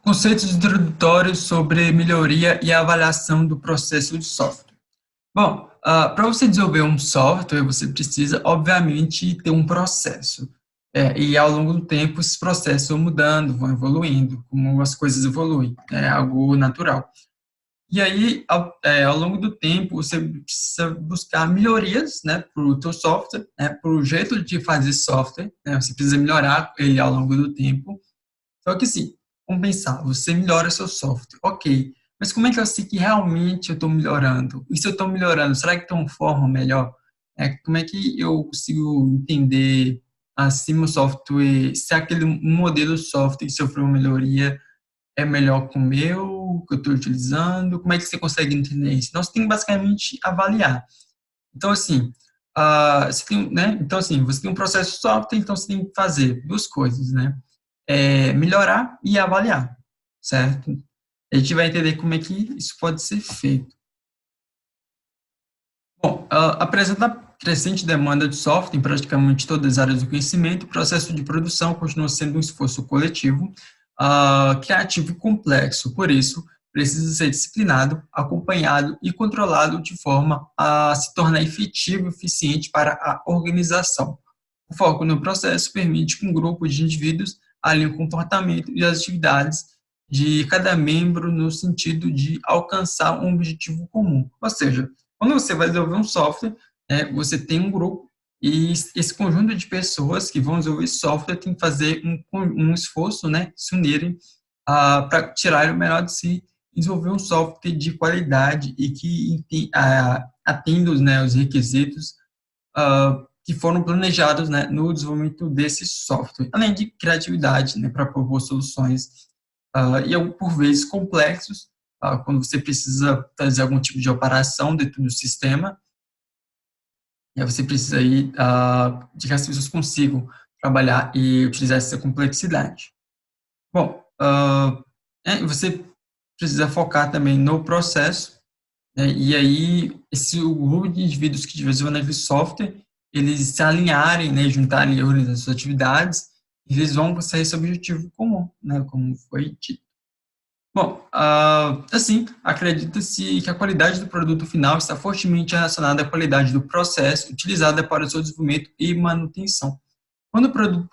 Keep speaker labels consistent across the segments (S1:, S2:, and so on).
S1: Conceitos introdutórios sobre melhoria e avaliação do processo de software. Bom, para você desenvolver um software, você precisa, obviamente, ter um processo. E ao longo do tempo, esses processos vão mudando, vão evoluindo, como as coisas evoluem, é algo natural. E aí, ao longo do tempo, você precisa buscar melhorias, né, para o teu software, né, para o jeito de fazer software, né, você precisa melhorar ele ao longo do tempo. Só que sim, vamos pensar, você melhora seu software, ok, mas como é que eu sei que realmente eu estou melhorando? E se eu estou melhorando, será que tem uma forma melhor? Como é que eu consigo entender se meu software, se aquele modelo de software que sofreu uma melhoria é melhor que o meu, que eu estou utilizando? Como é que você consegue entender isso? Então, você tem que basicamente avaliar. Então, assim, você tem, né? Então, assim, você tem um processo de software, então você tem que fazer duas coisas, né? Melhorar e avaliar, certo? A gente vai entender como é que isso pode ser feito. Bom, apresenta a crescente demanda de software em praticamente todas as áreas do conhecimento, o processo de produção continua sendo um esforço coletivo, criativo e complexo. Por isso, precisa ser disciplinado, acompanhado e controlado de forma a se tornar efetivo e eficiente para a organização. O foco no processo permite que um grupo de indivíduos alinhe o comportamento e as atividades de cada membro no sentido de alcançar um objetivo comum. Ou seja, quando você vai desenvolver um software, você tem um grupo e esse conjunto de pessoas que vão desenvolver software tem que fazer um esforço, né, se unirem para tirar o melhor de si, desenvolver um software de qualidade e que atenda, né, os requisitos que foram planejados, né, no desenvolvimento desse software, além de criatividade, né, para propor soluções por vezes complexos, quando você precisa fazer algum tipo de operação dentro do sistema, e aí você precisa aí de que as pessoas consigam trabalhar e utilizar essa complexidade. Bom, você precisa focar também no processo, né, e aí o grupo de indivíduos que desenvolvem aquele software, eles se alinharem, né, juntarem as suas atividades, e eles vão conseguir esse objetivo comum, né, como foi dito. Bom, assim, acredita-se que a qualidade do produto final está fortemente relacionada à qualidade do processo utilizado para o seu desenvolvimento e manutenção. Quando o produto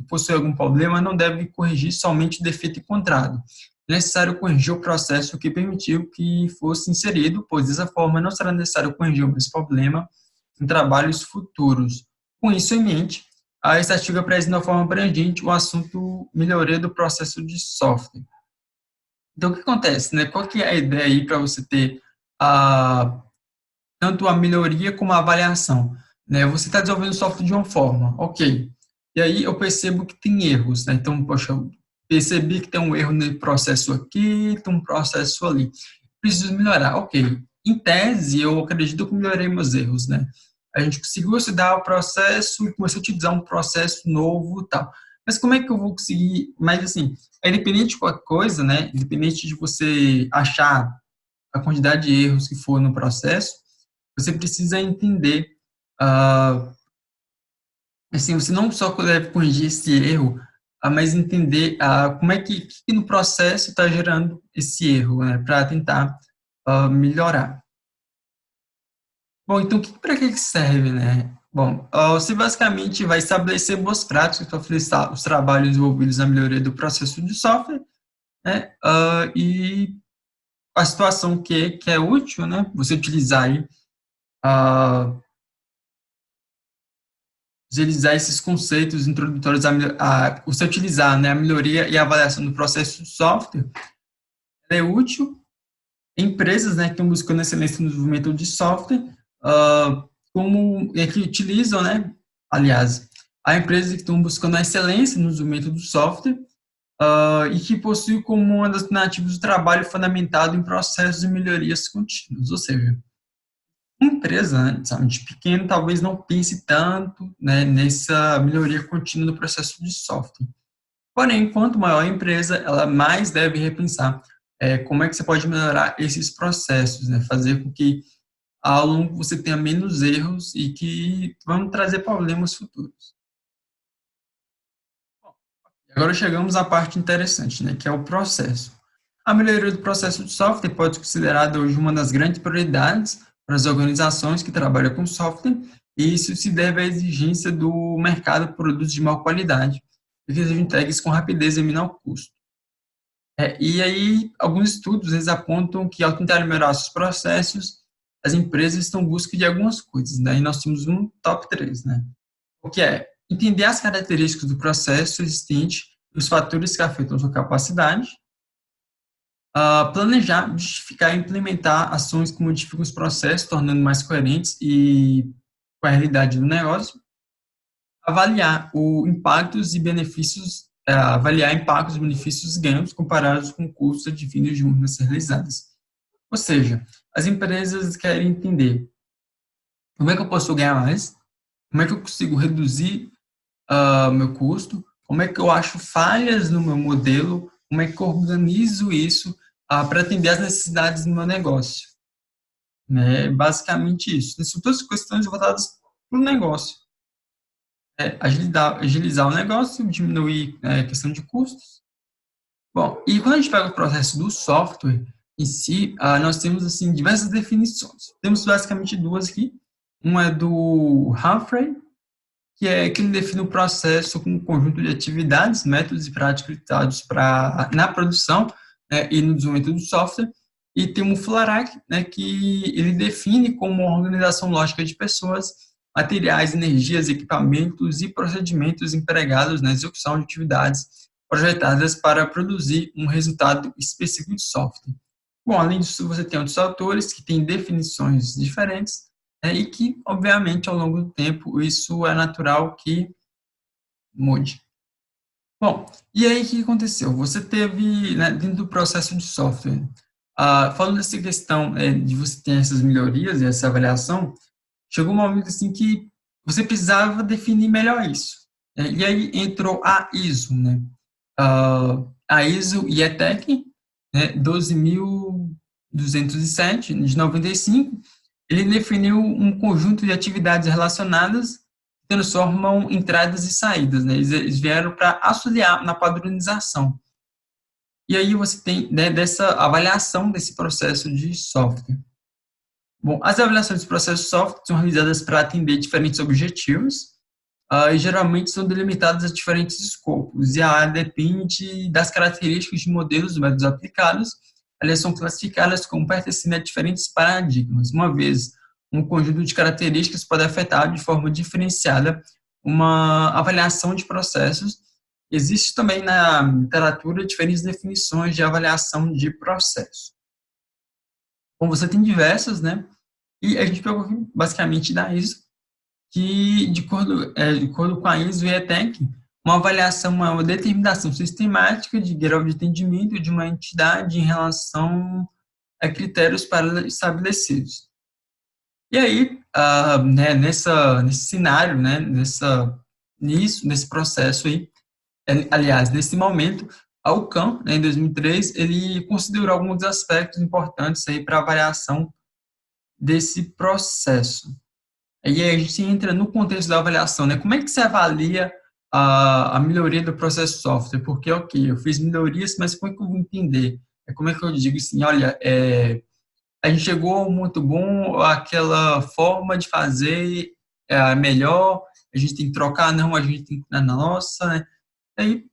S1: possui algum problema, não deve corrigir somente o defeito encontrado. É necessário corrigir o processo que permitiu que fosse inserido, pois dessa forma não será necessário corrigir o mesmo problema em trabalhos futuros. Com isso em mente, esse artigo apresenta de uma forma abrangente o assunto melhoria do processo de software. Então, o que acontece, né? Qual que é a ideia aí para você ter a, tanto a melhoria como a avaliação, né? Você está desenvolvendo o software de uma forma, ok. E aí eu percebo que tem erros, né? Então, poxa, eu percebi que tem um erro no processo aqui, tem um processo ali. Preciso melhorar, ok. Em tese, eu acredito que eu melhorei meus erros, né? A gente conseguiu estudar o processo e começou a utilizar um processo novo e tal. Mas como é que eu vou conseguir? Mas assim, independente de qualquer coisa, né? Independente de você achar a quantidade de erros que for no processo, você precisa entender, ah, assim, você não só deve corrigir esse erro, mas entender como é que no processo está gerando esse erro, né, para tentar melhorar. Bom, então, para que serve, né? Bom, você basicamente vai estabelecer boas práticas para facilitar os trabalhos envolvidos na melhoria do processo de software, né? E a situação que é útil, né? Você utilizar aí, ah, utilizar esses conceitos introdutórios, você utilizar, né, a melhoria e a avaliação do processo de software, é útil em empresas, né, que estão buscando excelência no desenvolvimento de software, como é que utilizam, né, aliás, há empresas que estão buscando a excelência no desenvolvimento do software e que possuem como uma das alternativas do trabalho fundamentado em processos de melhorias contínuas, ou seja, uma empresa, né, de pequeno talvez não pense tanto, né, nessa melhoria contínua do processo de software. Porém, quanto maior a empresa, ela mais deve repensar como é que você pode melhorar esses processos, né, fazer com que ao longo você tenha menos erros e que vão trazer problemas futuros. Agora chegamos à parte interessante, né, que é o processo. A melhoria do processo de software pode ser considerada hoje uma das grandes prioridades para as organizações que trabalham com software, e isso se deve à exigência do mercado por produtos de maior qualidade, e que sejam entregues com rapidez e menor custo. E aí, alguns estudos eles apontam que, ao tentar melhorar seus processos, as empresas estão em busca de algumas coisas, né? E nós temos um top 3, né? O que é entender as características do processo existente e os fatores que afetam sua capacidade, planejar, justificar e implementar ações que modificam os processos, tornando mais coerentes e com a realidade do negócio, avaliar o impactos e benefícios, avaliar impactos, benefícios e ganhos comparados com custos advindos de mudanças realizadas. Ou seja, as empresas querem entender como é que eu posso ganhar mais, como é que eu consigo reduzir meu custo, como é que eu acho falhas no meu modelo, como é que eu organizo isso para atender às necessidades do meu negócio. Né? Basicamente isso. São todas questões voltadas para o negócio. Agilizar o negócio, diminuir a questão de custos. Bom, e quando a gente pega o processo do software em si, nós temos assim diversas definições. Temos basicamente duas aqui. Uma é do Humphrey, que é que ele define o processo como um conjunto de atividades, métodos e práticas utilizados na produção, né, e no desenvolvimento do software. E tem o Florek, né, que ele define como uma organização lógica de pessoas, materiais, energias, equipamentos e procedimentos empregados na execução de atividades projetadas para produzir um resultado específico de software. Bom, além disso, você tem outros autores que têm definições diferentes, e que, obviamente, ao longo do tempo, isso é natural que mude. Bom, e aí o que aconteceu? Você teve, né, dentro do processo de software, falando dessa questão de você ter essas melhorias e essa avaliação, chegou um momento assim que você precisava definir melhor isso. E aí entrou a ISO, né? A ISO IETEC, né, 12.207, de 95, ele definiu um conjunto de atividades relacionadas que transformam entradas e saídas, né? Eles vieram para auxiliar na padronização. E aí você tem, né, dessa avaliação desse processo de software. Bom, as avaliações de processo de software são realizadas para atender diferentes objetivos, e geralmente são delimitadas a diferentes escopos, e depende das características de modelos e métodos aplicados. Elas são classificadas como pertencendo a diferentes paradigmas. Uma vez, um conjunto de características pode afetar de forma diferenciada uma avaliação de processos. Existe também na literatura diferentes definições de avaliação de processo. Bom, você tem diversas, né? E a gente pegou basicamente da ISO, que, de acordo com a ISO e a ETEC, uma avaliação é uma determinação sistemática de grau de entendimento de uma entidade em relação a critérios estabelecidos. E aí, né, nesse cenário, né, nesse processo aí, aliás, nesse momento, a UCAM, né, em 2003, ele considerou alguns aspectos importantes aí para a avaliação desse processo. E aí a gente entra no contexto da avaliação, né? Como é que você avalia a melhoria do processo de software? Porque, ok, eu fiz melhorias, mas como é que eu vou entender? Como é que eu digo assim, olha, a gente chegou muito bom, aquela forma de fazer é melhor, a gente tem que trocar, não, a gente tem que ir na nossa, né? Aí,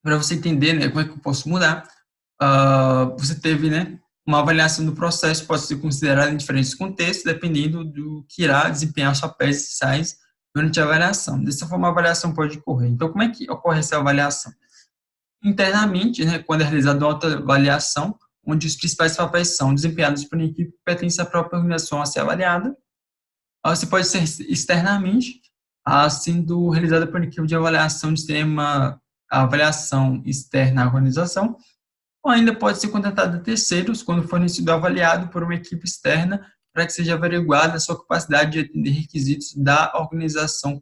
S1: para você entender, né, como é que eu posso mudar, você teve, né, uma avaliação do processo pode ser considerada em diferentes contextos, dependendo do que irá desempenhar os papéis essenciais durante a avaliação. Dessa forma, a avaliação pode ocorrer. Então, como é que ocorre essa avaliação? Internamente, né, quando é realizada uma autoavaliação, onde os principais papéis são desempenhados por uma equipe que pertence à própria organização a ser avaliada. Você pode ser externamente, sendo realizada por uma equipe de avaliação de sistema, avaliação externa à organização, ou ainda pode ser contratado a terceiros quando for sido avaliado por uma equipe externa para que seja averiguada a sua capacidade de atender requisitos da organização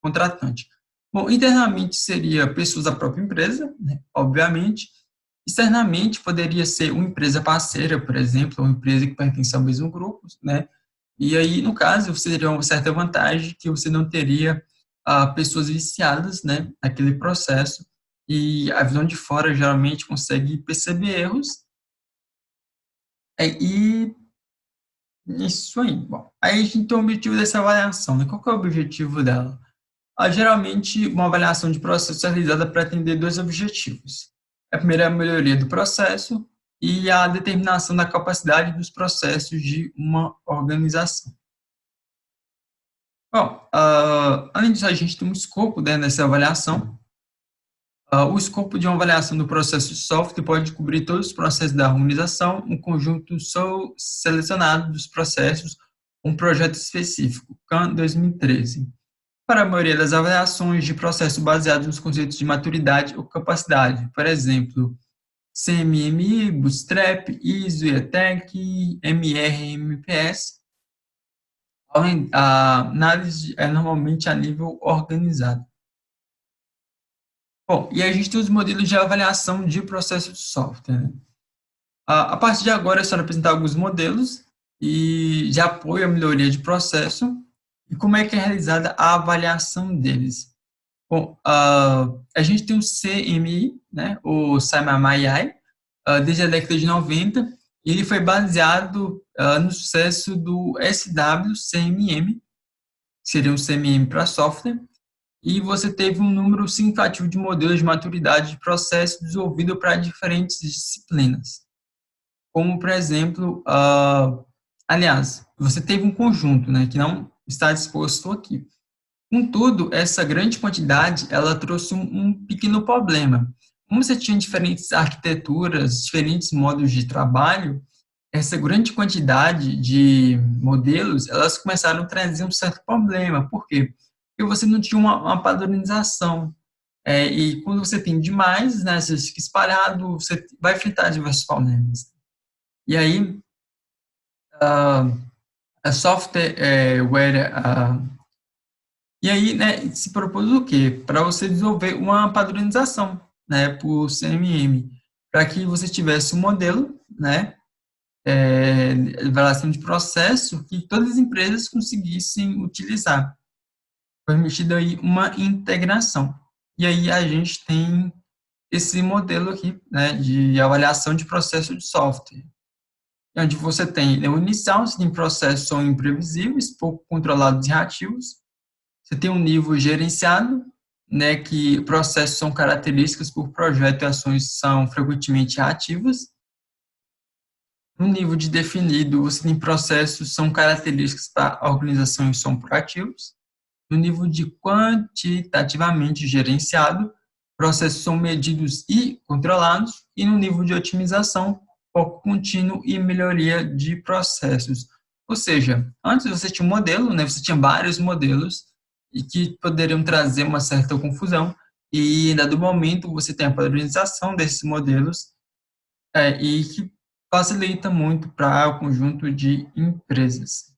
S1: contratante. Bom, internamente seria pessoas da própria empresa, né, obviamente. Externamente poderia ser uma empresa parceira, por exemplo, ou uma empresa que pertence ao mesmo grupo, né? E aí, no caso, você teria uma certa vantagem que você não teria pessoas viciadas, né, naquele processo, e a visão de fora geralmente consegue perceber erros, e isso aí. Bom, aí a gente tem o objetivo dessa avaliação, né? Qual que é o objetivo dela? Geralmente, uma avaliação de processo é realizada para atender dois objetivos. A primeira é a melhoria do processo e a determinação da capacidade dos processos de uma organização. Bom, além disso, a gente tem um escopo, né, nessa avaliação. O escopo de uma avaliação do processo de software pode cobrir todos os processos da harmonização, um conjunto selecionado dos processos, um projeto específico, CAN 2013. Para a maioria das avaliações de processo baseados nos conceitos de maturidade ou capacidade, por exemplo, CMMI, Bootstrap, ISO, ETEC, MR, MPS, a análise é normalmente a nível organizado. Bom, e a gente tem os modelos de avaliação de processo de software, né? A partir de agora é só apresentar alguns modelos e de apoio à melhoria de processo e como é que é realizada a avaliação deles. Bom, a gente tem o CMI, né, o CMMI, desde a década de 90, e ele foi baseado no sucesso do SWCMM, que seria um CMM para software, e você teve um número significativo de modelos de maturidade de processo desenvolvido para diferentes disciplinas. Como, por exemplo, aliás, você teve um conjunto, né, que não está disposto aqui. Contudo, essa grande quantidade, ela trouxe um pequeno problema. Como você tinha diferentes arquiteturas, diferentes modos de trabalho, essa grande quantidade de modelos, elas começaram a trazer um certo problema. Por quê? Porque você não tinha uma padronização. E quando você tem demais, né, você fica espalhado, você vai enfrentar diversos problemas. E aí, a software, e aí, né, se propôs o quê? Para você desenvolver uma padronização, né, por CMM, para que você tivesse um modelo, né, avaliação de processo que todas as empresas conseguissem utilizar, permitindo aí uma integração. E aí a gente tem esse modelo aqui, né, de avaliação de processo de software, onde você tem, no inicial, você tem processos que são imprevisíveis, pouco controlados e reativos. Você tem um nível gerenciado, né, que processos são características por projeto e ações são frequentemente reativas. No nível de definido, você tem processos que são características para organizações e são proativos. No nível de quantitativamente gerenciado, processos são medidos e controlados. E no nível de otimização, foco contínuo e melhoria de processos. Ou seja, antes você tinha um modelo, né, você tinha vários modelos, e que poderiam trazer uma certa confusão, e em dado momento você tem a padronização desses modelos, e que facilita muito para o conjunto de empresas.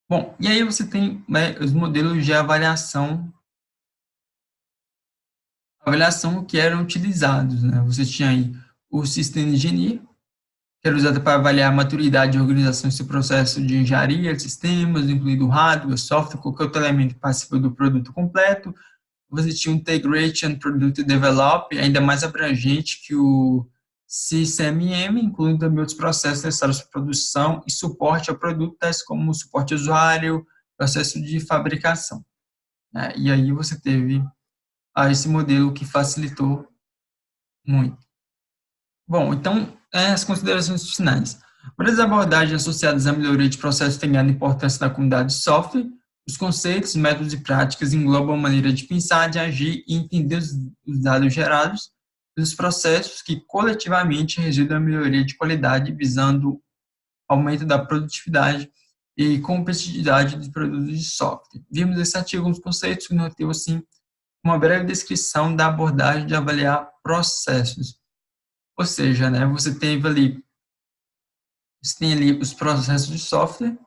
S1: Bom, e aí você tem, né, os modelos de avaliação que eram utilizados, né? Você tinha aí o System Engineer, que era usado para avaliar a maturidade de organização e seu processo de engenharia de sistemas, incluindo hardware, software, qualquer outro elemento participa do produto completo. Você tinha o Integration Product Develop, ainda mais abrangente que o CCMM, incluindo também outros processos necessários para produção e suporte ao produto, tais como suporte ao usuário, processo de fabricação, né? E aí você teve esse modelo que facilitou muito. Bom, então, as considerações finais. Para as abordagens associadas à melhoria de processos têm a importância da comunidade de software, os conceitos, métodos e práticas englobam a maneira de pensar, de agir e entender os dados gerados dos processos que coletivamente resultam na melhoria de qualidade, visando aumento da produtividade e competitividade dos produtos de software. Vimos esse artigo nos conceitos que nos deu, assim, uma breve descrição da abordagem de avaliar processos. Ou seja, né, você tem ali os processos de software,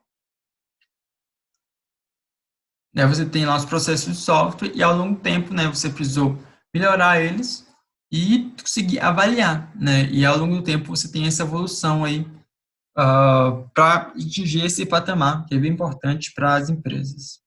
S1: né, você tem lá os processos de software e ao longo do tempo, né, você precisou melhorar eles e conseguir avaliar, né, e ao longo do tempo você tem essa evolução aí para atingir esse patamar, que é bem importante para as empresas.